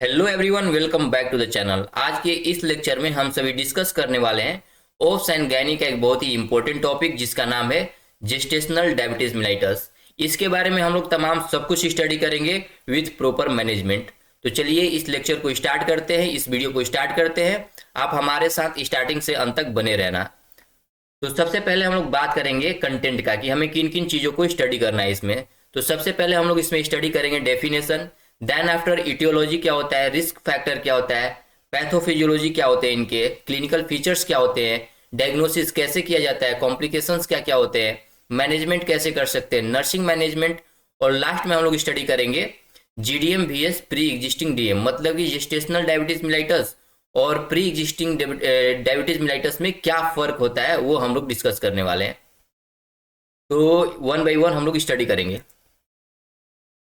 Hello everyone, welcome back to the channel. आज के इस लेक्चर में हम सभी डिस्कस करने वाले हैं ओब्स एंड गैनी का एक बहुत ही इंपॉर्टेंट टॉपिक जिसका नाम है जेस्टेशनल डायबिटीज मेलाइटस। इसके बारे में हम लोग तमाम सब कुछ स्टडी करेंगे विथ प्रॉपर मैनेजमेंट। तो चलिए इस लेक्चर को स्टार्ट करते हैं, इस वीडियो को स्टार्ट करते हैं। आप हमारे साथ स्टार्टिंग से अंत तक बने रहना। तो सबसे पहले हम लोग बात करेंगे कंटेंट का कि हमें किन किन चीज़ों को स्टडी करना है इसमें। तो सबसे पहले हम लोग इसमें स्टडी करेंगे डेफिनेशन, देन आफ्टर इटियोलॉजी क्या होता है, रिस्क फैक्टर क्या होता है, पैथोफिजियोलॉजी क्या होते हैं, इनके क्लिनिकल फीचर्स क्या होते हैं, डायग्नोसिस कैसे किया जाता है, कॉम्प्लिकेशंस क्या क्या होते हैं, मैनेजमेंट कैसे कर सकते हैं, नर्सिंग मैनेजमेंट, और लास्ट में हम लोग स्टडी करेंगे GDM VS pre existing DM, मतलब कि जेस्टेशनल डायबिटीज मिलाइटस और प्री एग्जिस्टिंग डायबिटीज मिलाइटस में क्या फर्क होता है वो हम लोग डिस्कस करने वाले हैं। तो वन बाय वन हम लोग स्टडी करेंगे।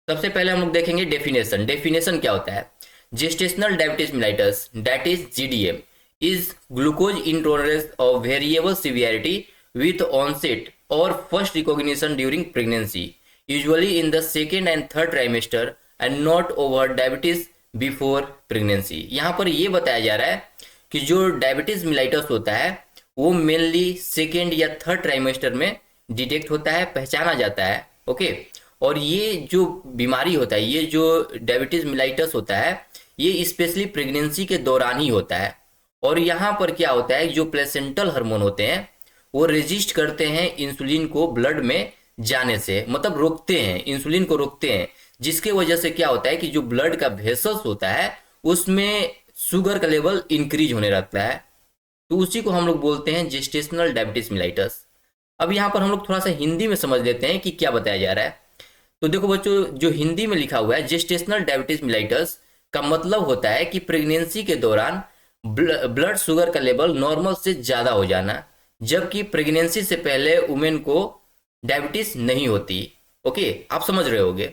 सबसे पहले हम लोग देखेंगे डेफिनेशन। डेफिनेशन क्या होता है? Gestational diabetes mellitus that is GDM is glucose intolerance of variable severity with onset और first recognition during pregnancy, usually in the second and third trimester and not over diabetes before pregnancy. यहाँ पर ये बताया जा रहा है कि जो डायबिटीज मिलाइटस होता है वो मेनली सेकेंड या थर्ड ट्राइमेस्टर में डिटेक्ट होता है, पहचाना जाता है। ओके, और ये जो बीमारी होता है, ये जो डायबिटीज मिलाइटस होता है, ये स्पेशली प्रेगनेंसी के दौरान ही होता है। और यहाँ पर क्या होता है, जो प्लेसेंटल हार्मोन होते हैं वो रेजिस्ट करते हैं इंसुलिन को ब्लड में जाने से, मतलब रोकते हैं, इंसुलिन को रोकते हैं, जिसके वजह से क्या होता है कि जो ब्लड का वेसल्स होता है उसमें शुगर का लेवल इंक्रीज होने लगता है। तो उसी को हम लोग बोलते हैं जेस्टेशनल डायबिटीज मिलाइटस। अब यहाँ पर हम लोग थोड़ा सा हिंदी में समझ लेते हैं कि क्या बताया जा रहा है। तो देखो बच्चों, जो हिंदी में लिखा हुआ है जेस्टेशनल डायबिटीज मिलाइटस का मतलब होता है कि प्रेगनेंसी के दौरान ब्लड शुगर का लेवल नॉर्मल से ज़्यादा हो जाना, जबकि प्रेगनेंसी से पहले वुमेन को डायबिटीज नहीं होती। ओके, आप समझ रहे होगे।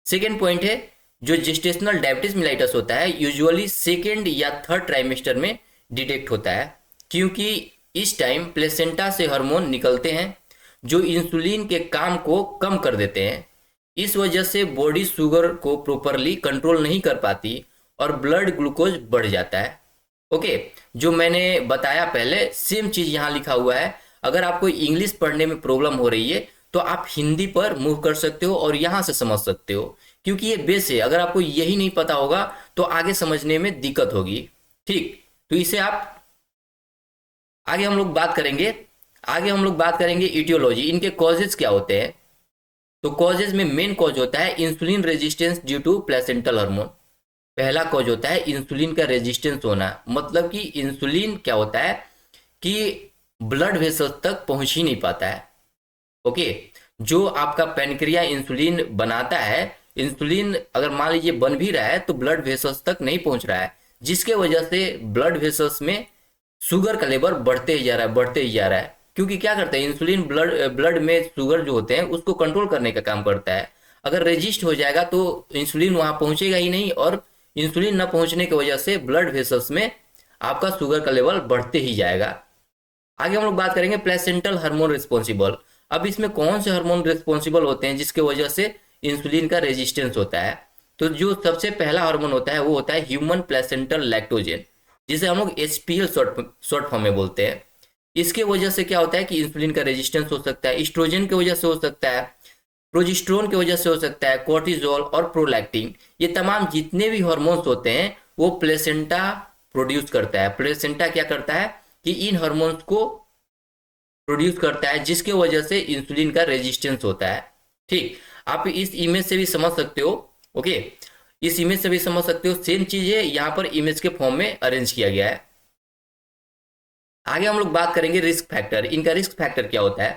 सेकेंड पॉइंट है, जो जेस्टेशनल डायबिटीज मिलाइटस होता है यूजुअली सेकेंड या थर्ड ट्राइमेस्टर में डिटेक्ट होता है, क्योंकि इस टाइम प्लेसेंटा से हार्मोन निकलते हैं जो इंसुलिन के काम को कम कर देते हैं। इस वजह से बॉडी शुगर को प्रॉपरली कंट्रोल नहीं कर पाती और ब्लड ग्लूकोज बढ़ जाता है। ओके, जो मैंने बताया पहले सेम चीज़ यहाँ लिखा हुआ है। अगर आपको इंग्लिश पढ़ने में प्रॉब्लम हो रही है तो आप हिंदी पर मूव कर सकते हो और यहाँ से समझ सकते हो, क्योंकि ये बेस है। अगर आपको यही नहीं पता होगा तो आगे समझने में दिक्कत होगी। ठीक, तो इसे आप आगे हम लोग बात करेंगे। आगे हम लोग बात करेंगे इटियोलॉजी, इनके कॉजेज क्या होते हैं। तो कॉजेज में मेन कॉज होता है insulin resistance due to placental hormone. पहला कॉज होता है इंसुलिन का रेजिस्टेंस होना, मतलब कि इंसुलिन क्या होता है कि ब्लड वेसल्स तक पहुंच ही नहीं पाता है। ओके, जो आपका पैनक्रिया इंसुलिन बनाता है, इंसुलिन अगर मान लीजिए बन भी रहा है तो ब्लड वेसल्स तक नहीं पहुंच रहा है, जिसके वजह से ब्लड वेसल्स में शुगर का लेवल बढ़ते ही जा रहा है, बढ़ते ही जा रहा है। क्योंकि क्या करता है इंसुलिन, ब्लड में शुगर जो होते हैं उसको कंट्रोल करने का काम करता है। अगर रेजिस्ट हो जाएगा तो इंसुलिन वहां पहुंचेगा ही नहीं, और इंसुलिन न पहुंचने की वजह से ब्लड वेसल्स में आपका शुगर का लेवल बढ़ते ही जाएगा। आगे हम लोग बात करेंगे प्लेसेंटल हार्मोन रिस्पॉन्सिबल। अब इसमें कौन से हार्मोन रिस्पॉन्सिबल होते हैं जिसके वजह से इंसुलिन का रेजिस्टेंस होता है? तो जो सबसे पहला हार्मोन होता है वो होता है ह्यूमन प्लेसेंटल लैक्टोजेन, जिसे हम लोग एचपीएल शॉर्ट फॉर्म में बोलते हैं। इसके वजह से क्या होता है कि इंसुलिन का रेजिस्टेंस हो सकता है, एस्ट्रोजन की वजह से हो सकता है, प्रोजेस्टेरोन की वजह से हो सकता है, कोर्टिजोल और प्रोलैक्टिन, ये तमाम जितने भी हार्मोन्स होते हैं वो प्लेसेंटा प्रोड्यूस करता है। प्लेसेंटा क्या करता है कि इन हार्मोन्स को प्रोड्यूस करता है, जिसके वजह से इंसुलिन का रेजिस्टेंस होता है। ठीक, आप इस इमेज से भी समझ सकते हो। ओके, इस इमेज से भी समझ सकते हो, सेम चीज है, यहाँ पर इमेज के फॉर्म में अरेंज किया गया है। आगे हम लोग बात करेंगे रिस्क फैक्टर। इनका रिस्क फैक्टर क्या होता है?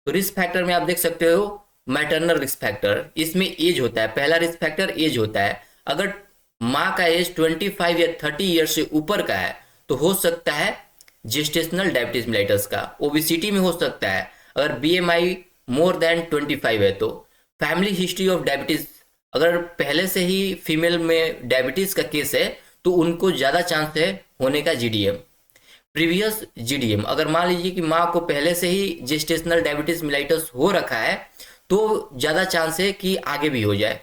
तो रिस्क फैक्टर में आप देख सकते हो मैटरनल रिस्क फैक्टर, इसमें एज होता है। पहला रिस्क फैक्टर एज होता है। अगर माँ का एज 25 या 30 ईयर से ऊपर का है तो हो सकता है जेस्टेशनल डायबिटीज मिलाइटस का। ओबेसिटी में हो सकता है, अगर बीएमआई मोर देन 25 है तो। फैमिली हिस्ट्री ऑफ डायबिटीज, अगर पहले से ही फीमेल में डायबिटीज का केस है तो उनको ज़्यादा चांस है होने का जीडीएम। प्रीवियस जीडीएम, अगर मान लीजिए कि माँ को पहले से ही जेस्टेशनल डायबिटीज मिलाइटस हो रखा है तो ज़्यादा चांस है कि आगे भी हो जाए।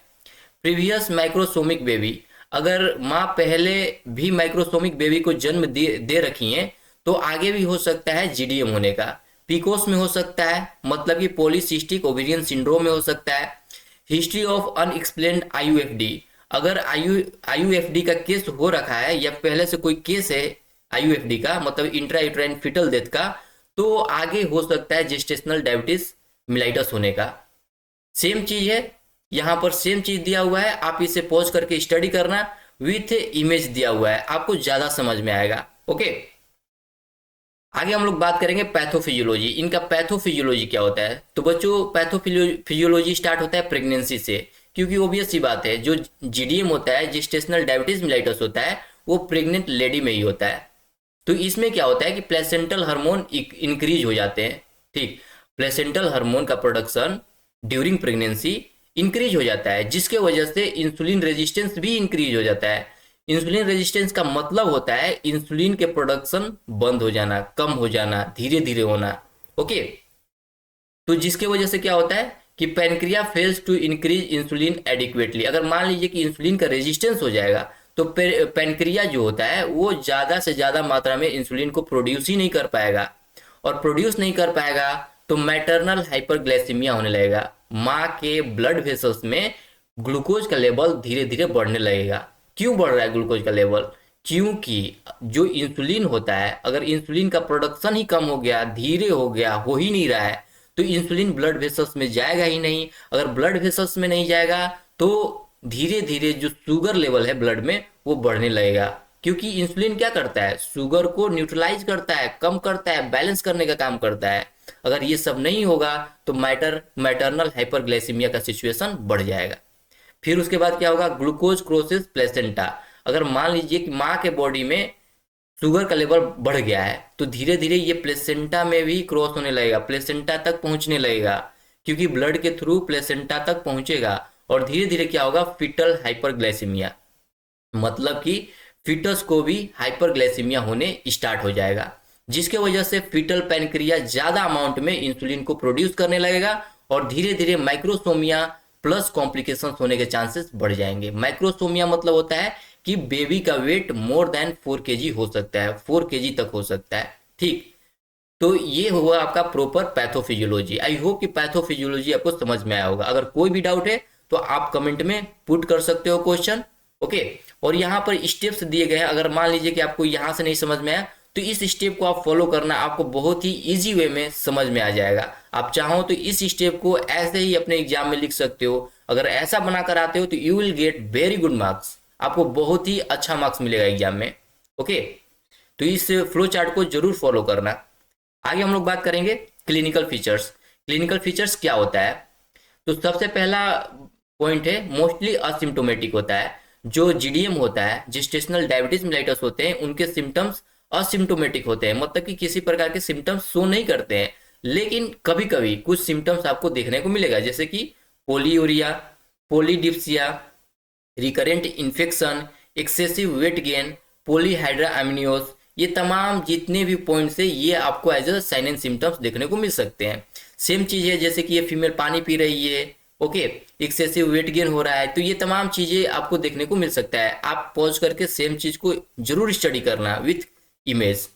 प्रीवियस माइक्रोसोमिक बेबी, अगर माँ पहले भी माइक्रोसोमिक बेबी को जन्म दे रखी हैं तो आगे भी हो सकता है जीडीएम होने का। पीकोस में हो सकता है, मतलब कि पॉलीसिस्टिक ओवेरियन सिंड्रोम में हो सकता है। हिस्ट्री ऑफ अनएक्सप्लेन्ड आईयूएफडी, अगर आईयूएफडी का केस हो रखा है या पहले से कोई केस है आईयूएफडी का, मतलब इंट्रा यूट्राइन फीटल डेथ का, तो आगे हो सकता है जेस्टेशनल डायबिटीज मिलाइटस होने का। सेम चीज है यहाँ पर, सेम चीज दिया हुआ है, आप इसे पॉज करके स्टडी करना, विथ इमेज दिया हुआ है, आपको ज्यादा समझ में आएगा। ओके, आगे हम लोग बात करेंगे पैथोफिजियोलॉजी। इनका पैथोफिजियोलॉजी क्या होता है? तो बच्चों पैथोफिजियोलॉजी स्टार्ट होता है प्रेगनेंसी से, क्योंकि ऑब्वियस सी बात है, जो जीडीएम होता है, जेस्टेशनल डायबिटीज मिलाइटस होता है, वो प्रेग्नेंट लेडी में ही होता है। तो इसमें क्या होता है कि प्लेसेंटल हार्मोन इंक्रीज हो जाते हैं। ठीक, प्लेसेंटल हार्मोन का प्रोडक्शन ड्यूरिंग प्रेगनेंसी इंक्रीज हो जाता है, जिसके वजह से इंसुलिन रेजिस्टेंस भी इंक्रीज हो जाता है। इंसुलिन रेजिस्टेंस का मतलब होता है इंसुलिन के प्रोडक्शन बंद हो जाना, कम हो जाना, धीरे धीरे होना। ओके, तो जिसके वजह से क्या होता है कि pancreas fails to increase insulin adequately. अगर मान लीजिए कि इंसुलिन का रेजिस्टेंस हो जाएगा तो पैनक्रिया जो होता है वो ज़्यादा से ज़्यादा मात्रा में इंसुलिन को प्रोड्यूस ही नहीं कर पाएगा, और प्रोड्यूस नहीं कर पाएगा तो मैटरनल हाइपरग्लाइसीमिया होने लगेगा। माँ के ब्लड वेसल्स में ग्लूकोज का लेवल धीरे धीरे बढ़ने लगेगा। क्यों बढ़ रहा है ग्लूकोज का लेवल? क्योंकि जो इंसुलिन होता है, अगर इंसुलिन का प्रोडक्शन ही कम हो गया, धीरे हो गया, हो ही नहीं रहा है, तो इंसुलिन ब्लड वेसल्स में जाएगा ही नहीं। अगर ब्लड वेसल्स में नहीं जाएगा तो धीरे धीरे जो शुगर लेवल है ब्लड में वो बढ़ने लगेगा, क्योंकि इंसुलिन क्या करता है? शुगर को न्यूट्रलाइज करता है, कम करता है, बैलेंस करने का काम करता है। अगर ये सब नहीं होगा तो मैटरनल हाइपरग्लाइसीमिया का सिचुएशन बढ़ जाएगा। फिर उसके बाद क्या होगा? Glucose crosses placenta. अगर मान लीजिए कि माँ के बॉडी में शुगर का लेवल बढ़ गया है तो धीरे धीरे ये प्लेसेंटा में भी क्रॉस होने लगेगा, प्लेसेंटा तक पहुंचने लगेगा, क्योंकि ब्लड के थ्रू प्लेसेंटा तक पहुंचेगा, और धीरे धीरे क्या होगा? फीटल हाइपरग्लाइसीमिया, मतलब कि फीटस को भी हाइपरग्लाइसीमिया होने स्टार्ट हो जाएगा, जिसके वजह से फीटल पैनक्रिया ज्यादा अमाउंट में इंसुलिन को प्रोड्यूस करने लगेगा, और धीरे धीरे माइक्रोसोमिया प्लस कॉम्प्लिकेशंस होने के चांसेस बढ़ जाएंगे। माइक्रोसोमिया मतलब होता है कि बेबी का वेट मोर देन 4 केजी हो सकता है, 4 केजी तक हो सकता है। ठीक, तो ये हुआ आपका प्रॉपर पैथोफिजियोलॉजी। आई होप कि पैथोफिजियोलॉजी आपको समझ में आया होगा। अगर कोई भी डाउट है तो आप कमेंट में पुट कर सकते हो क्वेश्चन। ओके, और यहाँ पर स्टेप्स दिए गए हैं। अगर मान लीजिए कि आपको यहाँ से नहीं समझ में आया तो इस स्टेप को आप फॉलो करना, आपको बहुत ही इजी वे में समझ में आ जाएगा। आप चाहो तो इस स्टेप को ऐसे ही अपने एग्जाम में लिख सकते हो। अगर ऐसा बनाकर आते हो तो you will get very good marks, आपको बहुत ही अच्छा मार्क्स मिलेगा एग्जाम में। ओके, तो इस फ्लो चार्ट को जरूर फॉलो करना। आगे हम लोग बात करेंगे क्लिनिकल फीचर्स। क्लिनिकल फीचर्स क्या होता है? तो सबसे पहला पॉइंट है मोस्टली असिम्टोमेटिक होता है। जो जीडीएम होता है, जेस्टेशनल डायबिटीज मिलाइटस होते हैं, उनके सिम्टम्स असिम्टोमेटिक होते हैं, मतलब कि किसी प्रकार के सिम्टम्स शो नहीं करते हैं, लेकिन कभी कभी कुछ सिम्टम्स आपको देखने को मिलेगा, जैसे कि polyuria, polydipsia, recurrent infection, excessive weight gain, polyhydramnios. ये तमाम जितने भी पॉइंट्स है ये आपको as a sign and symptoms देखने को मिल सकते हैं। सेम चीज है जैसे कि ये फीमेल पानी पी रही है, ओके, एक्सेसिव वेट गेन हो रहा है, तो ये तमाम चीजें आपको देखने को मिल सकता है। आप पॉज करके सेम चीज को जरूर स्टडी करना विथ इमेज।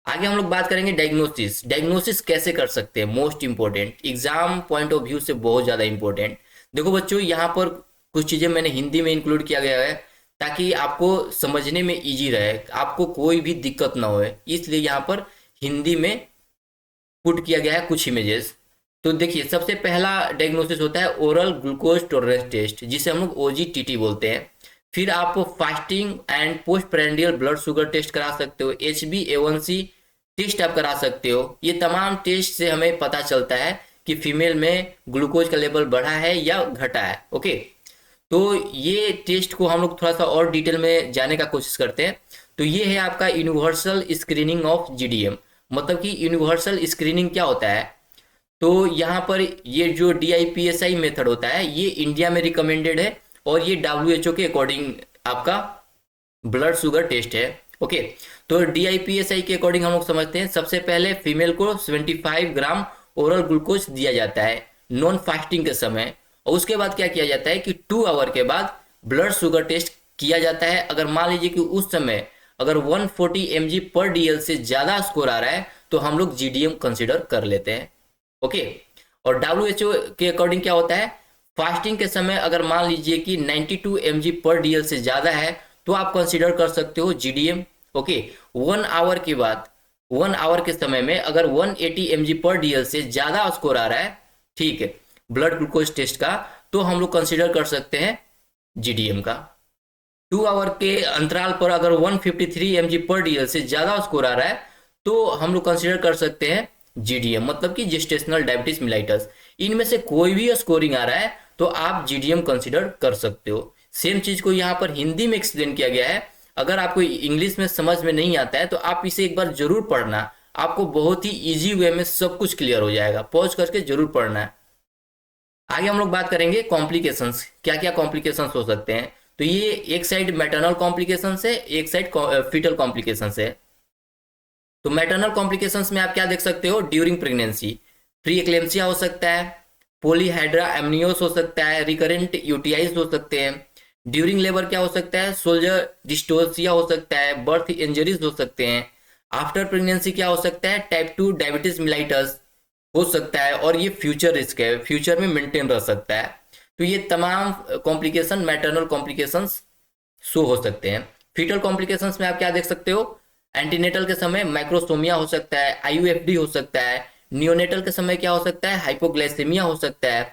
आगे हम लोग बात करेंगे डायग्नोसिस। डायग्नोसिस कैसे कर सकते हैं? Most important, exam point of view से बहुत ज्यादा इंपॉर्टेंट। देखो बच्चों, यहाँ पर कुछ चीजें मैंने हिंदी में इंक्लूड किया गया है ताकि आपको समझने में इजी रहे, आपको कोई भी दिक्कत ना हो, इसलिए यहाँ पर हिंदी में पुट किया गया है कुछ इमेजेस। तो देखिए, सबसे पहला डायग्नोसिस होता है ओरल ग्लूकोज टॉलरेंस टेस्ट, जिसे हम लोग OGTT बोलते हैं। फिर आप fasting and post prandial blood sugar test करा सकते हो, HbA1c टेस्ट आप करा सकते हो। ये तमाम टेस्ट से हमें पता चलता है कि फीमेल में ग्लूकोज का लेवल बढ़ा है या घटा है। ओके, तो ये टेस्ट को हम लोग थोड़ा सा और डिटेल में जाने का कोशिश करते हैं। तो ये है आपका यूनिवर्सल स्क्रीनिंग ऑफ जीडीएम। मतलब कि यूनिवर्सल स्क्रीनिंग क्या होता है? तो यहाँ पर ये जो DIPSI मेथड होता है ये इंडिया में रिकमेंडेड है, और ये WHO के अकॉर्डिंग आपका ब्लड शुगर टेस्ट है। ओके, तो DIPSI के अकॉर्डिंग हम लोग समझते हैं, सबसे पहले फीमेल को 75 ग्राम ओरल ग्लूकोज दिया जाता है नॉन फास्टिंग के समय, और उसके बाद क्या किया जाता है कि 2 आवर के बाद ब्लड शुगर टेस्ट किया जाता है। अगर मान लीजिए कि उस समय अगर 140 mg पर DL से ज़्यादा स्कोर आ रहा है तो हम लोग GDM कंसिडर कर लेते हैं। ओके, और WHO के अकॉर्डिंग क्या होता है, फास्टिंग के समय अगर मान लीजिए कि 92 mg पर DL से ज़्यादा है तो आप कंसिडर कर सकते हो GDM। ओके, 1 आवर के बाद 1 आवर के समय में अगर 180 mg पर DL से ज़्यादा स्कोर आ रहा है, ठीक है, ब्लड ग्लूकोज टेस्ट का, तो हम लोग कंसिडर कर सकते हैं GDM का। 2 आवर के अंतराल पर अगर 153 mg पर DL से ज़्यादा स्कोर आ रहा है तो हम लोग कंसिडर कर सकते हैं GDM, मतलब कि जेस्टेशनल डायबिटीज मिलाइटस। इनमें से कोई भी स्कोरिंग आ रहा है तो आप GDM कंसिडर कर सकते हो। सेम चीज़ को यहाँ पर हिंदी में एक्सप्लेन किया गया है। अगर आपको इंग्लिश में समझ में नहीं आता है तो आप इसे एक बार जरूर पढ़ना, आपको बहुत ही ईजी वे में सब कुछ क्लियर हो जाएगा। पॉज करके जरूर पढ़ना है। आगे हम लोग बात करेंगे कॉम्प्लिकेशंस, क्या क्या कॉम्प्लिकेशंस हो सकते हैं। तो ये एक साइड मैटरनल कॉम्प्लिकेशंस है, एक साइड फीटल कॉम्प्लिकेशंस है। तो मैटरनल कॉम्प्लिकेशंस में आप क्या देख सकते हो, ड्यूरिंग प्रेगनेंसी प्री एक्लेम्सिया हो सकता है, पॉलीहाइड्रा एमनियोस हो सकता है, रिकरेंट यूटीआईज हो सकते हैं। ड्यूरिंग लेबर क्या हो सकता है, सोल्जर डिस्टोसिया हो सकता है, बर्थ इंजरीज हो सकते हैं। आफ्टर प्रेगनेंसी क्या हो सकता है, टाइप 2 डायबिटीज मिलाइटस हो सकता है, और ये फ्यूचर रिस्क है, फ्यूचर में मेंटेन रह सकता है। तो ये तमाम कॉम्प्लिकेशन मैटरनल कॉम्प्लिकेशंस शो हो सकते हैं। फीटल कॉम्प्लिकेशंस में आप क्या देख सकते हो, एंटीनेटल के समय माइक्रोसोमिया हो सकता है, IUFD हो सकता है। नियोनेटल के समय क्या हो सकता है, हाइपोग्लाइसेमिया हो सकता है,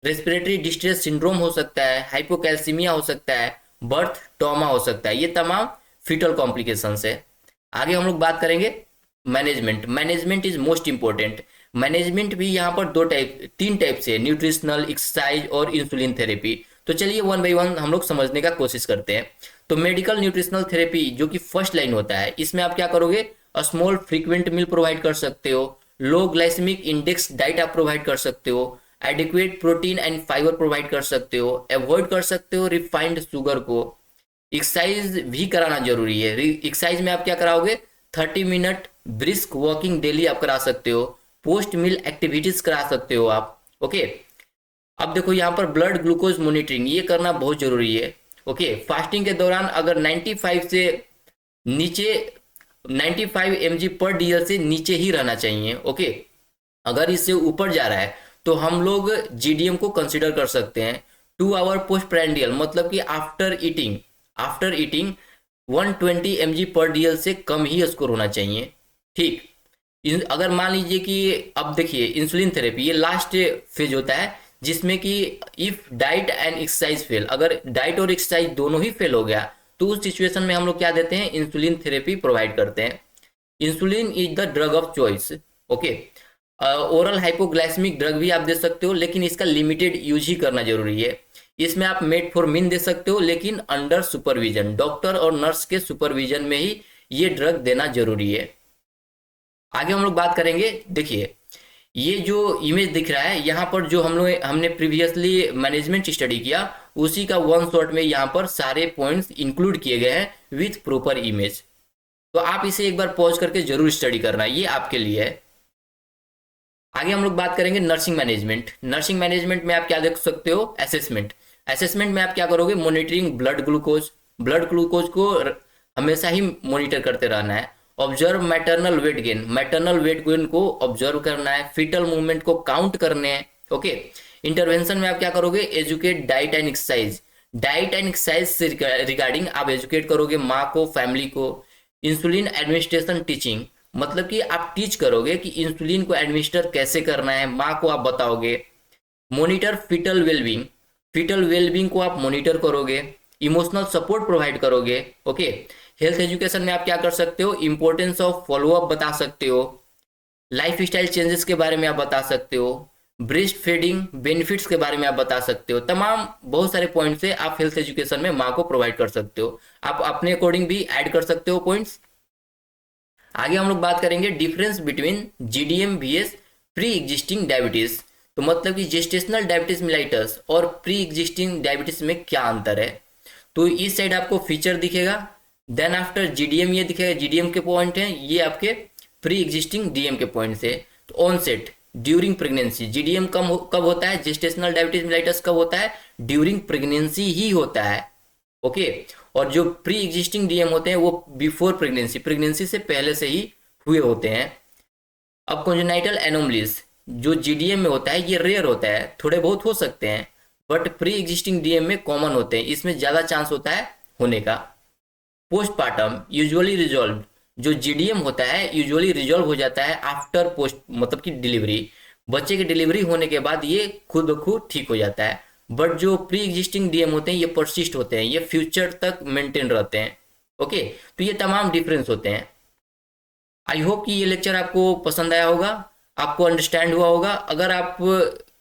रेस्पिरेटरी डिस्ट्रेस सिंड्रोम हो सकता है, हाइपोकैल्सीमिया हो सकता है, बर्थ ट्रॉमा हो सकता है। ये तमाम फीटल कॉम्प्लिकेशंस है। आगे हम लोग बात करेंगे management. Management is most important. Management भी यहाँ पर तीन टाइप से, न्यूट्रिशनल, एक्सरसाइज और इंसुलिन थेरेपी। तो चलिए वन बाय वन हम लोग समझने का कोशिश करते हैं। तो मेडिकल न्यूट्रिशनल थेरेपी जो कि फर्स्ट लाइन होता है, इसमें आप क्या करोगे, स्मॉल फ्रीक्वेंट मील प्रोवाइड कर सकते हो, लो ग्लाइसेमिक इंडेक्स डाइट आप प्रोवाइड कर सकते हो, adequate protein and fibre provide कर सकते हो, अवॉइड कर सकते हो रिफाइंड शुगर को। एक्सरसाइज भी कराना जरूरी है। एक्सरसाइज में आप क्या कराओगे, 30 मिनट ब्रिस्क वॉकिंग डेली आप करा सकते हो, पोस्ट मील एक्टिविटीज करा सकते हो आप। ओके, अब देखो यहाँ पर ब्लड ग्लूकोज मॉनिटरिंग ये करना बहुत जरूरी है। ओके, फास्टिंग के दौरान अगर 95 से नीचे 95 mg पर DL से नीचे ही रहना चाहिए। ओके, अगर इससे ऊपर जा रहा है तो हम लोग GDM को कंसिडर कर सकते हैं। 2 आवर पोस्ट प्रेंडियल, मतलब कि आफ्टर ईटिंग 120 mg पर DL से कम ही स्कोर होना चाहिए। ठीक, अगर मान लीजिए कि अब देखिए इंसुलिन थेरेपी ये लास्ट फेज होता है जिसमें कि if diet and exercise fail, अगर डाइट और एक्सरसाइज दोनों ही फेल हो गया तो उस सिचुएशन में हम लोग क्या देते हैं, इंसुलिन थेरेपी प्रोवाइड करते हैं। Insulin is the drug of choice. Okay, oral hypoglycaemic drug भी आप दे सकते हो, लेकिन इसका लिमिटेड यूज ही करना जरूरी है। इसमें आप मेटफॉर्मिन दे सकते हो, लेकिन अंडर सुपरविजन, डॉक्टर और नर्स के सुपरविजन में ही ये ड्रग देना जरूरी है। आगे हम लोग बात करेंगे, देखिए ये जो इमेज दिख रहा है यहाँ पर, जो हमने प्रीवियसली मैनेजमेंट स्टडी किया उसी का वन शॉट में यहाँ पर सारे पॉइंट्स इंक्लूड किए गए हैं विथ प्रॉपर इमेज। तो आप इसे एक बार पॉज करके जरूर स्टडी करना, ये आपके लिए है। आगे हम लोग बात करेंगे नर्सिंग मैनेजमेंट। नर्सिंग मैनेजमेंट में आप क्या देख सकते हो, असेसमेंट में आप क्या करोगे, मॉनिटरिंग ब्लड ग्लूकोज को हमेशा ही मॉनिटर करते रहना है। ऑब्जर्व मैटरनल वेट गेन को ऑब्जर्व करना है। फीटल मूवमेंट को काउंट करने हैं। ओके, इंटरवेंशन में आप क्या करोगे, एजुकेट डाइट एंड एक्सरसाइज से रिगार्डिंग आप एजुकेट करोगे माँ को, फैमिली को। इंसुलिन एडमिनिस्ट्रेशन टीचिंग, मतलब कि आप टीच करोगे कि इंसुलिन को एडमिनिस्टर कैसे करना है, माँ को आप बताओगे। मॉनिटर फीटल वेलबींग को आप मॉनिटर करोगे। इमोशनल सपोर्ट प्रोवाइड करोगे। ओके, हेल्थ एजुकेशन में आप क्या कर सकते हो, इंपॉर्टेंस ऑफ फॉलोअप बता सकते हो, लाइफ स्टाइल चेंजेस के बारे में आप बता सकते हो, ब्रेस्ट फीडिंग बेनिफिट्स के बारे में आप बता सकते हो। तमाम बहुत सारे पॉइंट्स है, आप हेल्थ एजुकेशन में माँ को प्रोवाइड कर सकते हो। आप अपने अकॉर्डिंग भी ऐड कर सकते हो पॉइंट्स। आगे हम लोग बात करेंगे difference between GDM vs pre existing diabetes. तो मतलब कि जेस्टेशनल डायबिटीज मिलाइटस और प्री एग्जिस्टिंग डायबिटीज में क्या अंतर है। तो इस साइड आपको फीचर दिखेगा, देन आफ्टर GDM ये दिखेगा, GDM के पॉइंट हैं, ये आपके प्री एग्जिस्टिंग DM के पॉइंट्स है। तो ऑनसेट ड्यूरिंग प्रेगनेंसी, GDM कब होता है, जेस्टेशनल डायबिटीज मिलाइटस कब होता है, ड्यूरिंग प्रेगनेंसी ही होता है। ओके। और जो प्री एग्जिस्टिंग डीएम होते हैं वो बिफोर प्रेगनेंसी, प्रेगनेंसी से पहले से ही हुए होते हैं। अब कॉन्जेनाइटल एनोमलीज जो जीडीएम में होता है ये रेयर होता है, थोड़े बहुत हो सकते हैं, बट प्री एग्जिस्टिंग डीएम में कॉमन होते हैं, इसमें ज़्यादा चांस होता है होने का। पोस्टपार्टम यूजुअली रिजॉल्व, जो जीडीएम होता है यूजुअली रिजॉल्व हो जाता है आफ्टर पोस्ट, मतलब कि डिलीवरी, बच्चे की डिलीवरी होने के बाद ये खुद ब खुद ठीक हो जाता है। बट जो प्री एग्जिस्टिंग डीएम होते हैं ये परसिस्ट होते हैं, ये फ्यूचर तक मेंटेन रहते हैं। ओके, तो ये तमाम डिफरेंस होते हैं। आई होप कि ये लेक्चर आपको पसंद आया होगा, आपको अंडरस्टैंड हुआ होगा। अगर आप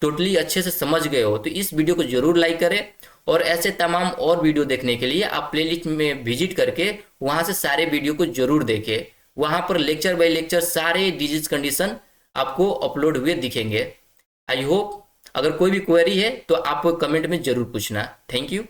टोटली अच्छे से समझ गए हो तो इस वीडियो को जरूर लाइक करें, और ऐसे तमाम और वीडियो देखने के लिए आप प्लेलिस्ट में विजिट करके वहां से सारे वीडियो को जरूर देखें। वहां पर लेक्चर बाय लेक्चर सारे डिजीज कंडीशन आपको अपलोड हुए दिखेंगे। आई होप, अगर कोई भी क्वेरी है तो आप कमेंट में जरूर पूछना। Thank you.